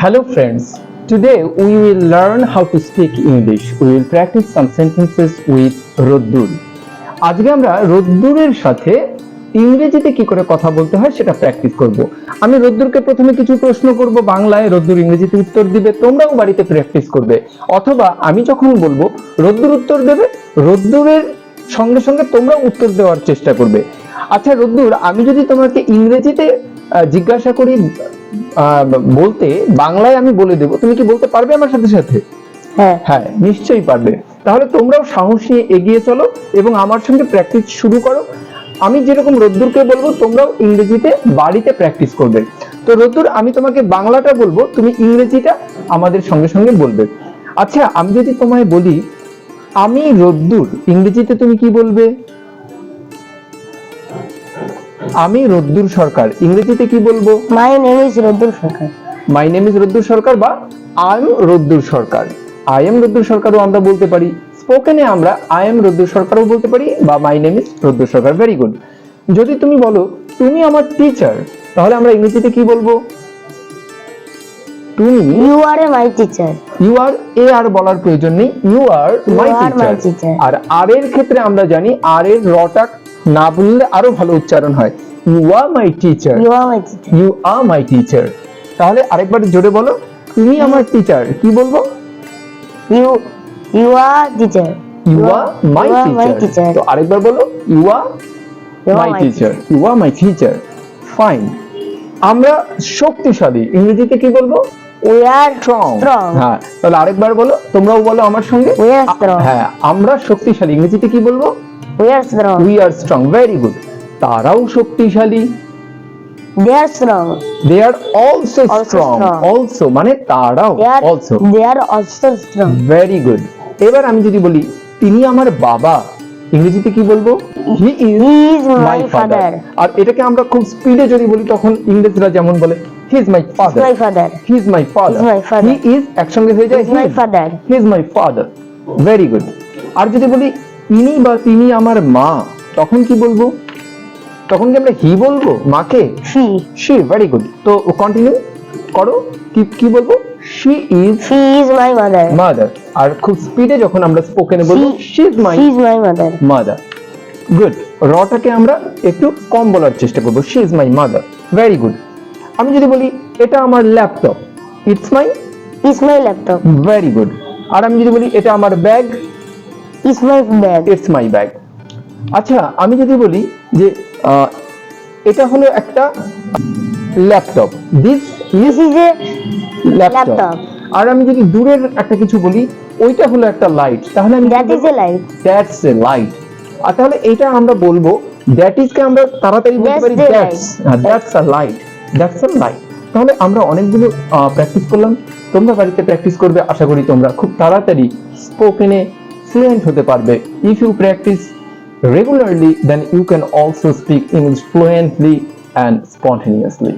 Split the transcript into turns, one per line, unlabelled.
Hello friends, today we will learn how to speak English. We will practice some sentences with রোদ্দুর। আজকে আমরা রোদ্দুরের সাথে ইংরেজিতে কি করে কথা বলতে হয় সেটা প্র্যাকটিস করব। আমি রোদ্দুরকে প্রথমে কিছু প্রশ্ন করব বাংলায়, রোদ্দুর ইংরেজিতে উত্তর দিবে, তোমরাও বাড়িতে প্র্যাকটিস করবে। অথবা আমি যখন বলবো রোদ্দুর উত্তর দেবে, রোদ্দুরের সঙ্গে সঙ্গে তোমরাও উত্তর দেওয়ার চেষ্টা করবে। আচ্ছা রোদ্দুর, আমি যদি তোমাকে ইংরেজিতে জিজ্ঞাসা করি বলতে, বাংলায় আমি বলে দেব, তুমি কি বলতে পারবে আমার সাথে সাথে? হ্যাঁ, নিশ্চয়ই পারবে। তাহলে তোমরাও সাহস নিয়ে এগিয়ে চলো এবং আমার সঙ্গে প্র্যাকটিস শুরু করো। আমি যেরকম রোদ্দুরকে বলবো তোমরাও ইংরেজিতে বাড়িতে প্র্যাকটিস করবে। তো রোদ্দুর, আমি তোমাকে বাংলাটা বলবো, তুমি ইংরেজিটা আমাদের সঙ্গে সঙ্গে বলবে। আচ্ছা, আমি যদি তোমায় বলি আমি রোদ্দুর, ইংরেজিতে তুমি কি বলবে? আমি রোদ্দুর সরকার, ইংরেজিতে কি বলবো?
মাই নেম ইজ রোদ্দুর সরকার।
মাই নেম ইজ রোদ্দুর সরকার বা আই এম রোদ্দুর সরকার। আই এম রোদ্দুর সরকারও আমরা বলতে পারি। স্পোকেনে আমরা আই এম রোদ্দুর সরকারও বলতে পারি বা মাই নেম ইজ রোদ্দুর সরকার। Very good. যদি তুমি বলো তুমি আমার টিচার, তাহলে আমরা ইংরেজিতে কি বলবো? তুমি
you are a my teacher.
You are a আর বলার প্রয়োজন নেই, ইউ আর মাই টিচার। আর আর এর ক্ষেত্রে আমরা জানি আর এর রটা না বললে আরো ভালো উচ্চারণ হয়। You are my teacher,
you are my teacher.
You are my teacher. তাহলে আরেকবার জোরে বলো, তুমি আমার টিচার, কি বলবো?
You you are teacher.
You are my teacher. তো আরেকবার বলো, you are my teacher, you are my teacher. Fine. আমরা শক্তিশালী, ইংরেজিতে কি বলবো?
We are
strong.
স্ট্রং।
হ্যাঁ, তাহলে আরেকবার বলো, তোমরাও বলো আমার সঙ্গে।
We are strong.
হ্যাঁ, আমরা শক্তিশালী, ইংরেজিতে কি বলবো?
We are strong.
We are strong. Very good. তারাও শক্তিশালী।
They are strong.
They are also strong. Also মানে তারাও, also.
They are also strong.
Very good. এবার আমি যদি বলি তিনি আমার বাবা, ইংরেজিতে কি বলবো? হি ইজ মাই ফাদার। আর এটাকে আমরা খুব স্পিডে যদি বলি তখন ইংরেজরা যেমন বলে he is my father.
My father.
He is my father. He is একসঙ্গে হয়ে যায়
my father.
He is my father. Very good. আর যদি বলি ইনি বা তিনি আমার মা, তখন কি বলবো? তখন কি আমরা হি বলবো মাকে?
শি।
শি। Very good. তো কন্টিনিউ করো, কি বলবো? She is
my mother.
Mother. আর খুব স্পিডে যখন আমরা স্পোকেনে বলবো she is my
mother.
Mother. Good. রটাকে আমরা একটু কম বলার চেষ্টা করবো, she is my mother. Very good. আমি যদি বলি এটা আমার laptop, it's my
laptop.
Very good. আর আমি যদি বলি এটা আমার bag,
it's my bag.
It's my bag. আচ্ছা, আমি যদি বলি যে এটা হলো একটা laptop, this
is a
laptop. আর আমি যদি দূরের একটা কিছু বলি ওইটা হলো একটা লাইট, তাহলে আমি
that is a light.
That's a light. আর তাহলে এটা আমরা বলবো দ্যাট ইজ কে আমরা তাড়াতাড়ি বলতে পারি that's a light, that's a light. তাহলে আমরা অনেকগুলো প্র্যাকটিস করলাম, তোমরা বাড়িতে প্র্যাকটিস করবে। আশা করি তোমরা খুব তাড়াতাড়ি স্পোকেনে ফ্লুয়েন্ট হতে পারবে। If you practise regularly, then you can also speak English fluently and spontaneously.